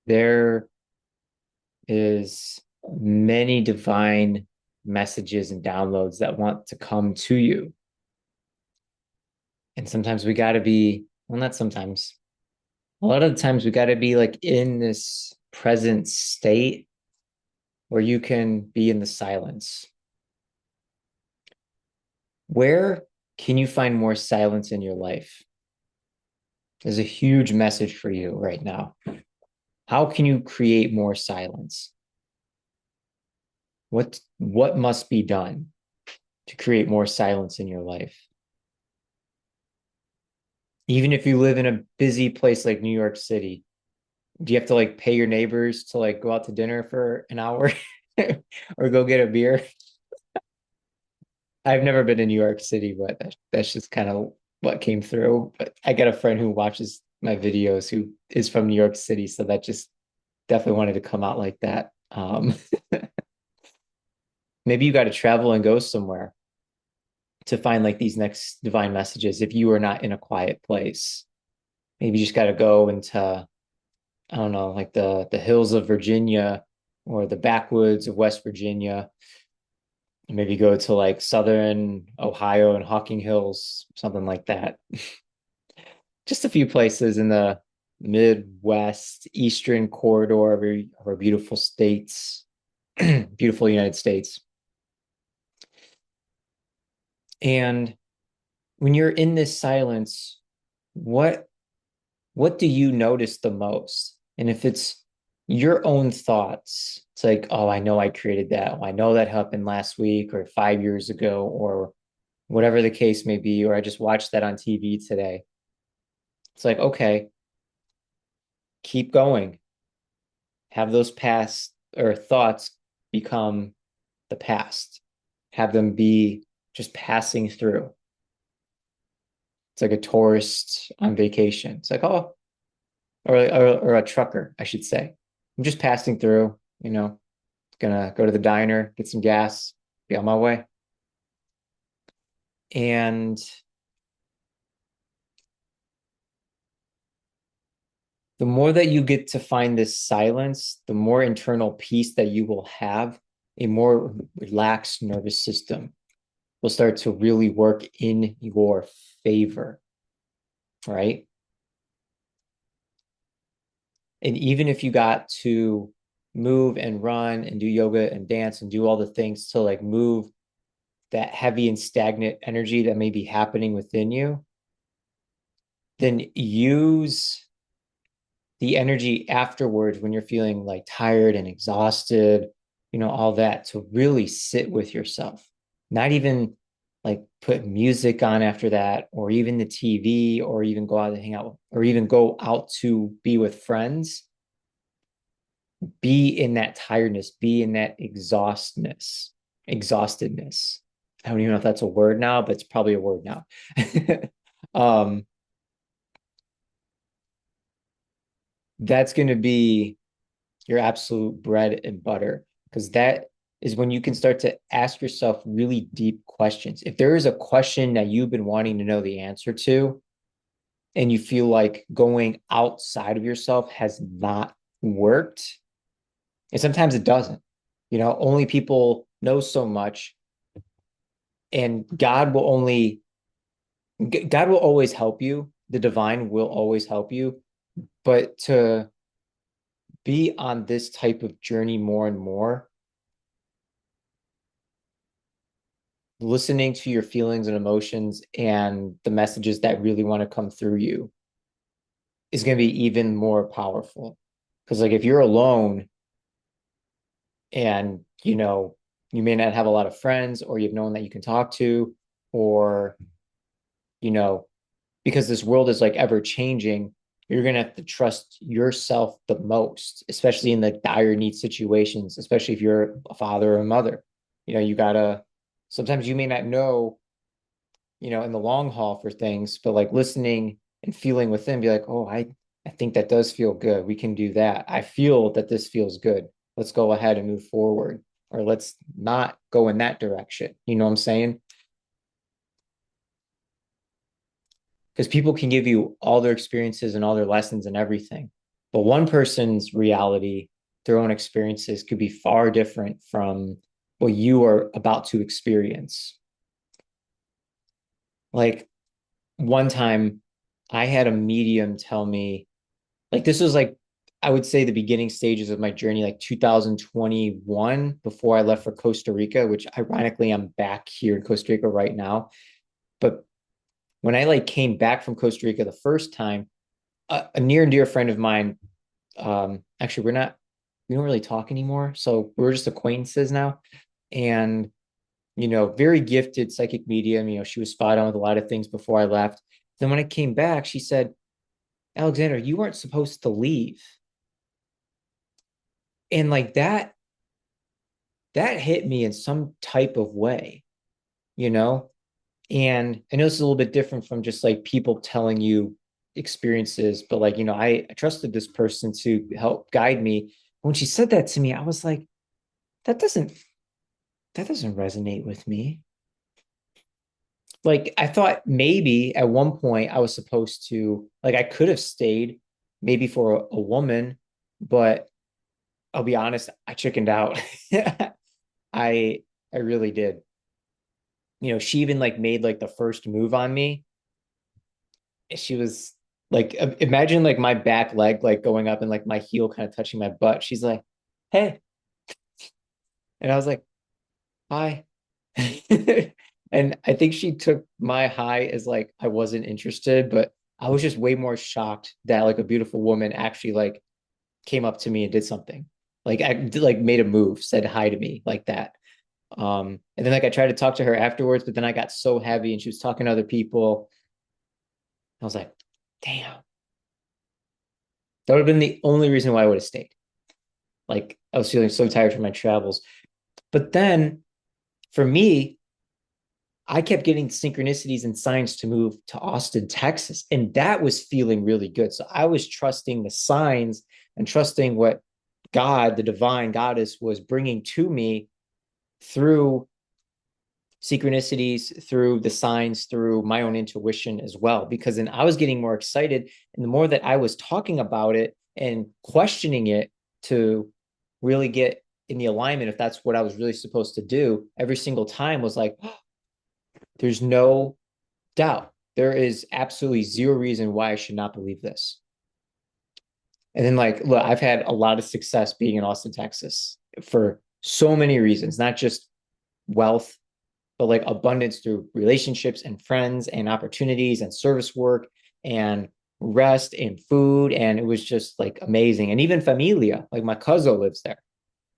There is many divine messages and downloads that want to come to you. And sometimes we got to be, well, not sometimes, a lot of the times we got to be like in this present state where you can be in the silence. Where can you find more silence in your life? There's a huge message for you right now. How can you create more silence? What must be done to create more silence in your life? Even if you live in a busy place like New York City, do you have to like pay your neighbors to like go out to dinner for an hour or go get a beer? I've never been to New York City, but that's just kind of what came through. But I got a friend who watches my videos who is from New York City, so that just definitely wanted to come out like that. Maybe you got to travel and go somewhere to find like these next divine messages if you are not in a quiet place. Maybe you just got to go into, I don't know, like the hills of Virginia or the backwoods of West Virginia. Maybe go to like southern Ohio and Hocking Hills, something like that. Just a few places in the Midwest, Eastern corridor of our beautiful states, beautiful United States. And when you're in this silence, what what do you notice the most? And if it's your own thoughts, it's like, oh, I know I created that. Oh, I know that happened last week or 5 years ago, or whatever the case may be, or I just watched that on TV today. It's like, okay, keep going. Have those past or thoughts become the past. Have them be just passing through. It's like a tourist on vacation. It's like, oh, or a trucker, I should say. I'm just passing through, gonna go to the diner, get some gas, be on my way. And the more that you get to find this silence, the more internal peace that you will have, a more relaxed nervous system will start to really work in your favor, right? And even if you got to move and run and do yoga and dance and do all the things to like move that heavy and stagnant energy that may be happening within you, then use the energy afterwards when you're feeling like tired and exhausted, all that to really sit with yourself. Not even like put music on after that, or even the TV, or even go out to hang out, or even go out to be with friends. Be in that tiredness, be in that exhaustedness. I don't even know if that's a word now, but it's probably a word now. um, that's going to be your absolute bread and butter because that is when you can start to ask yourself really deep questions. If there is a question that you've been wanting to know the answer to, and you feel like going outside of yourself has not worked, and sometimes it doesn't, only people know so much, and God will always help you. The divine will always help you, but to be on this type of journey more and more, listening to your feelings and emotions and the messages that really want to come through you is going to be even more powerful. Because, like, if you're alone and, you may not have a lot of friends or you've known that you can talk to, or, you know, because this world is like ever changing, you're going to have to trust yourself the most, especially in the dire need situations, especially if you're a father or a mother. You got to, sometimes you may not know, in the long haul for things, but like listening and feeling within, be like, oh, I think that does feel good. We can do that. I feel that this feels good. Let's go ahead and move forward, or let's not go in that direction. You know what I'm saying? Because people can give you all their experiences and all their lessons and everything. But one person's reality, their own experiences could be far different from what you are about to experience. Like one time I had a medium tell me, like this was like I would say the beginning stages of my journey, like 2021, before I left for Costa Rica, which ironically I'm back here in Costa Rica right now. But when I like came back from Costa Rica the first time, a near and dear friend of mine, actually we don't really talk anymore, so we're just acquaintances now. And very gifted psychic medium. She was spot on with a lot of things before I left. Then when I came back, she said, Alexander, you weren't supposed to leave. And like that hit me in some type of way, you know? And I know this is a little bit different from just like people telling you experiences, but like, I trusted this person to help guide me. When she said that to me, I was like, that doesn't that doesn't resonate with me. Like I thought maybe at one point I was supposed to, like I could have stayed maybe for a woman, but I'll be honest, I chickened out. I I really did. She even like made like the first move on me. She was like, imagine like my back leg like going up and like my heel kind of touching my butt. She's like, "Hey," and I was like, "Hi." And I think she took my hi as like I wasn't interested, but I was just way more shocked that like a beautiful woman actually like came up to me and did something. Like I did, like made a move, said hi to me like that. And then like I tried to talk to her afterwards, but then I got so heavy and she was talking to other people. I was like, damn, that would have been the only reason why I would have stayed. Like I was feeling so tired from my travels. But then for me, I kept getting synchronicities and signs to move to Austin, Texas. And that was feeling really good. So I was trusting the signs and trusting what God, the divine goddess, was bringing to me through synchronicities, through the signs, through my own intuition as well. Because then I was getting more excited. And the more that I was talking about it and questioning it to really get in the alignment, if that's what I was really supposed to do, every single time was like, oh, there's no doubt. There is absolutely zero reason why I should not believe this. And then, like, look, I've had a lot of success being in Austin, Texas for so many reasons, not just wealth, but like abundance through relationships and friends and opportunities and service work and rest and food. And it was just like amazing. And even familia, like my cousin lives there.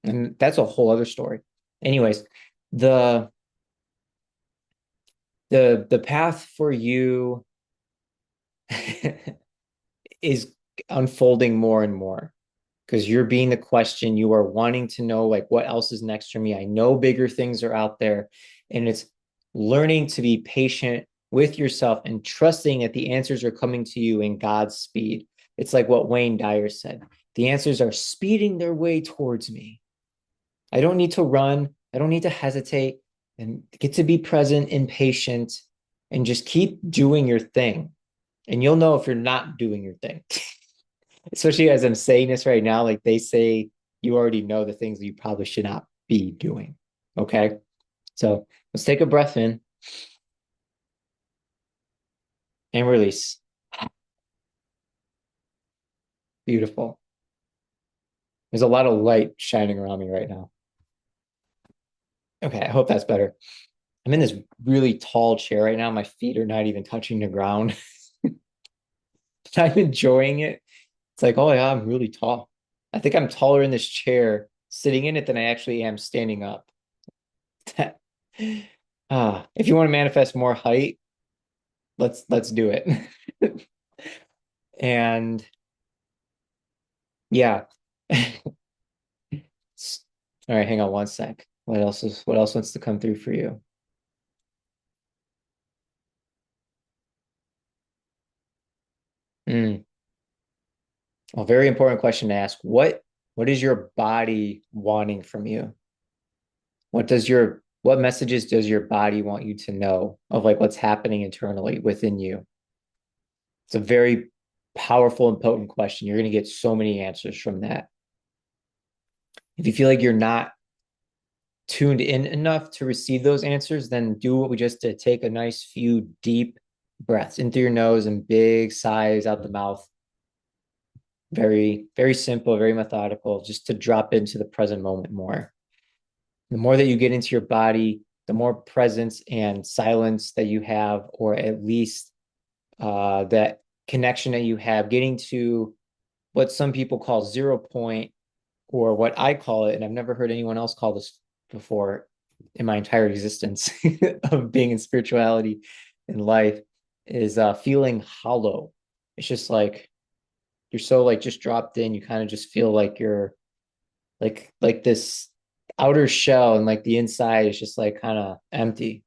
And that's a whole other story. Anyways, the the path for you is unfolding more and more because you're being the question. You are wanting to know like what else is next for me. I know bigger things are out there, and it's learning to be patient with yourself and trusting that the answers are coming to you in God's speed. It's like what Wayne Dyer said. The answers are speeding their way towards me. I don't need to run. I don't need to hesitate and get to be present and patient and just keep doing your thing. And you'll know if you're not doing your thing. Especially as I'm saying this right now, like they say, you already know the things that you probably should not be doing. Okay. So let's take a breath in and release. Beautiful. There's a lot of light shining around me right now. Okay. I hope that's better. I'm in this really tall chair right now. My feet are not even touching the ground. I'm enjoying it. It's like, oh yeah, I'm really tall. I think I'm taller in this chair sitting in it than I actually am standing up. If you want to manifest more height, let's do it. And yeah. All right, hang on one sec. What else wants to come through for you? Mm. A very important question to ask. What is your body wanting from you? What messages does your body want you to know of like what's happening internally within you? It's a very powerful and potent question. You're going to get so many answers from that. If you feel like you're not tuned in enough to receive those answers, then do what we just did. Take a nice few deep breaths in through your nose and big sighs out the mouth. Very, very simple, very methodical, just to drop into the present moment more. The more that you get into your body, the more presence and silence that you have, or at least that connection that you have, getting to what some people call 0 point, or what I call it, and I've never heard anyone else call this before in my entire existence of being in spirituality in life, is feeling hollow. It's just like you're so like just dropped in, you kind of just feel like you're like this outer shell, and like the inside is just like kind of empty.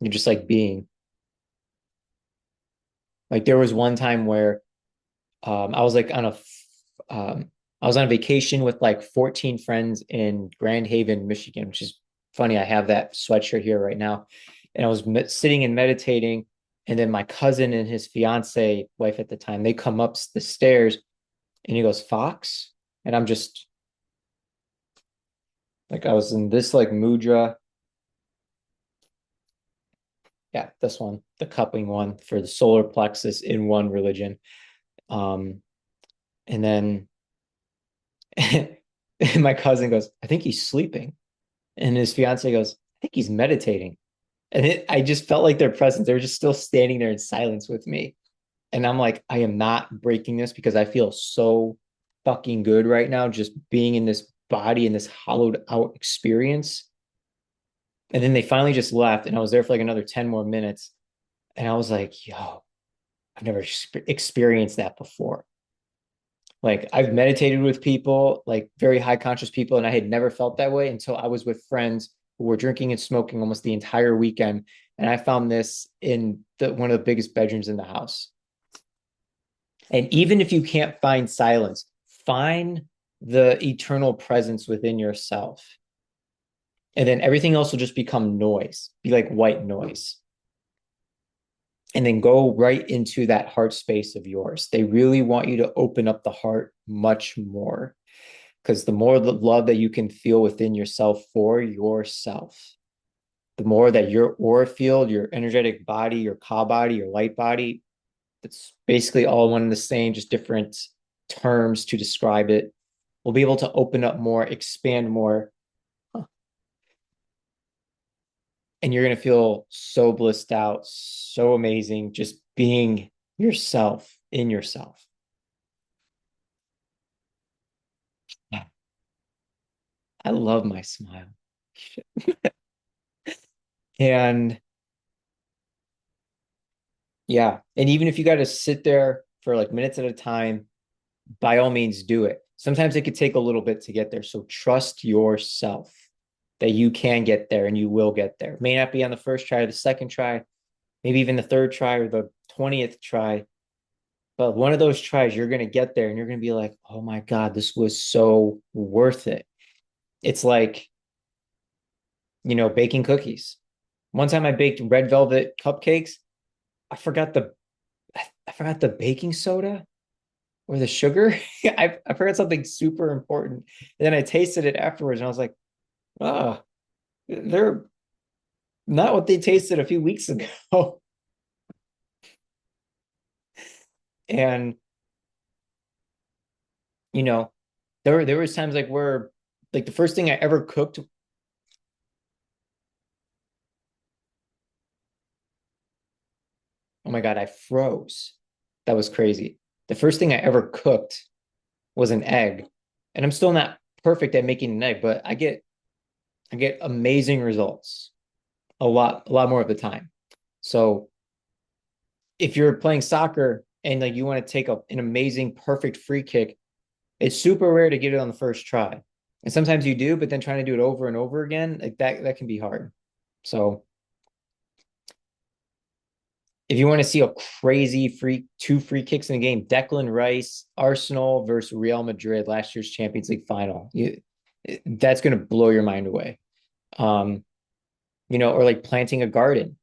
You're just like being. Like there was one time where I was like on a I was on a vacation with like 14 friends in Grand Haven, Michigan, which is funny. I have that sweatshirt here right now. And I was sitting and meditating. And then my cousin and his fiance wife at the time, they come up the stairs and he goes, Fox. And I'm just like, I was in this like mudra. Yeah, this one, the cupping one for the solar plexus in one religion. Um, and then my cousin goes, I think he's sleeping. And his fiance goes, I think he's meditating. And I just felt like their presence. They were just still standing there in silence with me. And I'm like, I am not breaking this because I feel so fucking good right now, just being in this body in this hollowed out experience. And then they finally just left. And I was there for like another 10 more minutes. And I was like, yo, I've never experienced that before. Like I've meditated with people, like very high conscious people, and I had never felt that way until I was with friends who were drinking and smoking almost the entire weekend. And I found this in one of the biggest bedrooms in the house. And even if you can't find silence, find the eternal presence within yourself. And then everything else will just become noise, be like white noise. And then go right into that heart space of yours. They really want you to open up the heart much more, because the more the love that you can feel within yourself for yourself, the more that your aura field, your energetic body, your ka body, your light body, it's basically all one and the same, just different terms to describe it, will be able to open up more, expand more. And you're going to feel so blissed out, so amazing, just being yourself in yourself. I love my smile. And yeah, and even if you got to sit there for like minutes at a time, by all means do it. Sometimes it could take a little bit to get there. So trust yourself that you can get there and you will get there. It may not be on the first try or the second try, maybe even the third try or the 20th try. But one of those tries, you're going to get there and you're going to be like, oh my God, this was so worth it. It's like, baking cookies. One time I baked red velvet cupcakes. I forgot the I forgot the baking soda or the sugar. I forgot something super important. And then I tasted it afterwards and I was like, oh, they're not what they tasted a few weeks ago. And you know, there was times like where like the first thing I ever cooked, oh my God, I froze. That was crazy. The first thing I ever cooked was an egg. And I'm still not perfect at making an egg, but I get amazing results a lot more of the time. So if you're playing soccer and like you want to take an amazing, perfect free kick, it's super rare to get it on the first try. And sometimes you do, but then trying to do it over and over again, like that can be hard. So if you want to see a crazy two free kicks in the game, Declan Rice, Arsenal versus Real Madrid, last year's Champions League final, that's going to blow your mind away. Um, or like planting a garden,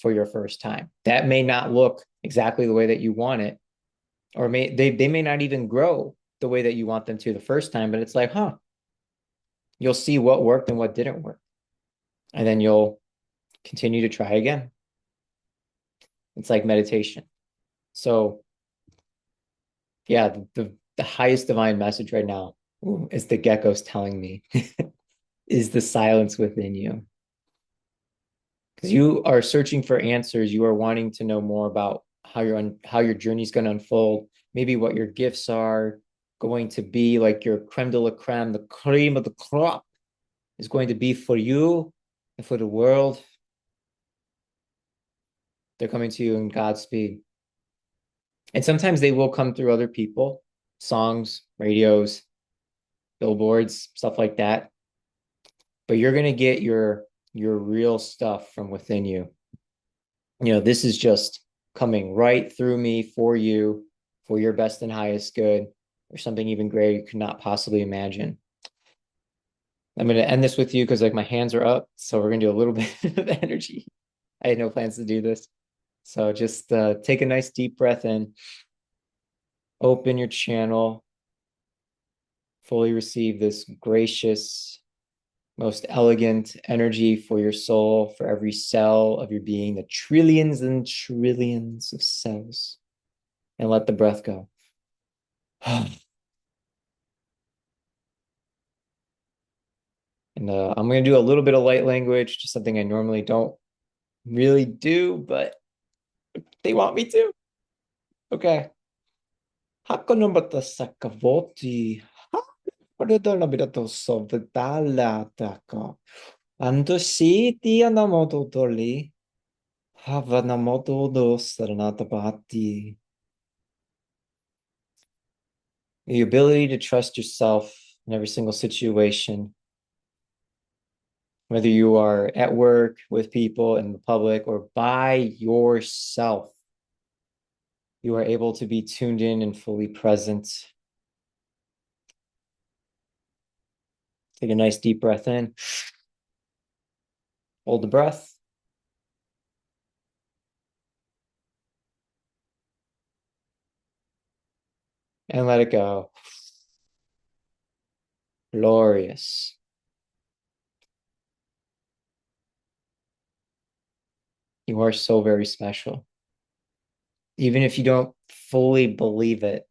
for your first time. That may not look exactly the way that you want it, or they may not even grow the way that you want them to the first time, but it's like, huh, you'll see what worked and what didn't work. And then you'll continue to try again. It's like meditation. So yeah, the highest divine message right now is the gecko's telling me is the silence within you. Because you are searching for answers. You are wanting to know more about how your journey is going to unfold, maybe what your gifts are going to be, like your creme de la creme, the cream of the crop is going to be for you and for the world. They're coming to you in Godspeed. And sometimes they will come through other people, songs, radios, billboards, stuff like that. But you're going to get your real stuff from within you. This is just coming right through me for you, for your best and highest good, or something even greater you could not possibly imagine. I'm going to end this with you because like my hands are up. So we're going to do a little bit of energy. I had no plans to do this. So just take a nice deep breath in, open your channel, fully receive this gracious, most elegant energy for your soul, for every cell of your being, the trillions and trillions of cells, and let the breath go. And I'm going to do a little bit of light language, just something I normally don't really do, but they want me to. Okay. Hakonobata sakavoti. Paredonabirato sovdalataka. Ando siti anamoto doli. Havanamoto dos saranatabati. The ability to trust yourself in every single situation, whether you are at work, with people, in the public, or by yourself. You are able to be tuned in and fully present. Take a nice deep breath in. Hold the breath. And let it go. Glorious. You are so very special. Even if you don't fully believe it,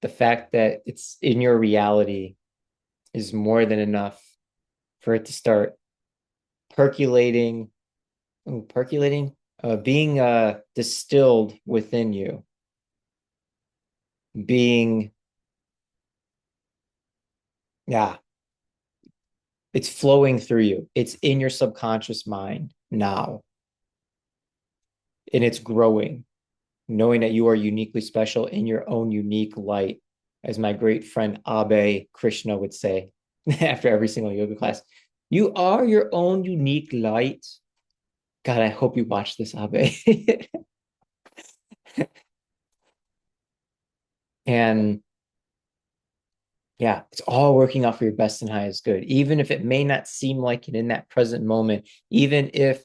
the fact that it's in your reality is more than enough for it to start percolating, being distilled within you, being, yeah, it's flowing through you. It's in your subconscious mind now, and it's growing, knowing that you are uniquely special in your own unique light, as my great friend Abe Krishna would say after every single yoga class. You are your own unique light. God, I hope you watch this, Abe. And yeah, it's all working out for your best and highest good, even if it may not seem like it in that present moment, even if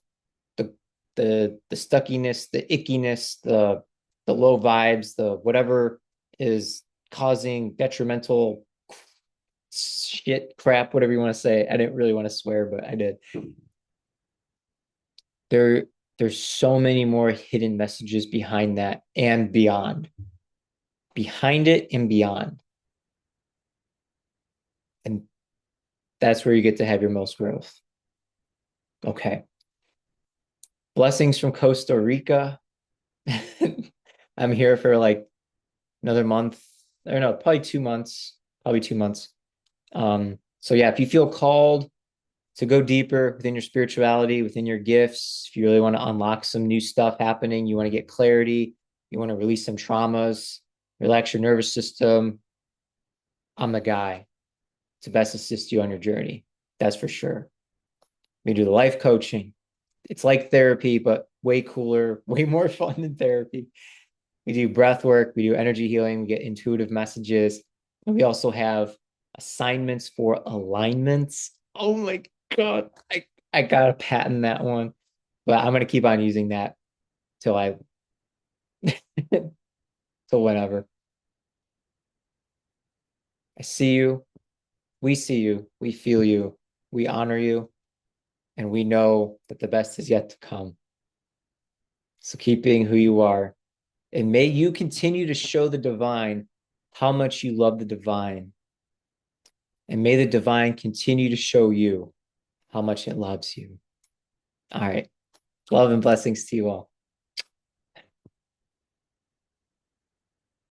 the stuckiness, the ickiness, the low vibes, the whatever is causing detrimental shit, crap, whatever you want to say. I didn't really want to swear, but I did. There, there's so many more hidden messages behind that and beyond. Behind it and beyond. And that's where you get to have your most growth. Okay. Blessings from Costa Rica. I'm here for like another month. Or no, probably 2 months. Probably 2 months. So yeah, if you feel called to go deeper within your spirituality, within your gifts, if you really want to unlock some new stuff happening, you want to get clarity, you want to release some traumas, relax your nervous system, I'm the guy to best assist you on your journey. That's for sure. We do the life coaching. It's like therapy, but way cooler, way more fun than therapy. We do breath work, we do energy healing, we get intuitive messages. And we also have assignments for alignments. Oh my God. I gotta patent that one. But I'm gonna keep on using that till I till till whenever. I see you. We see you. We feel you. We honor you. And we know that the best is yet to come. So keep being who you are. And may you continue to show the divine how much you love the divine. And may the divine continue to show you how much it loves you. All right. Love and blessings to you all.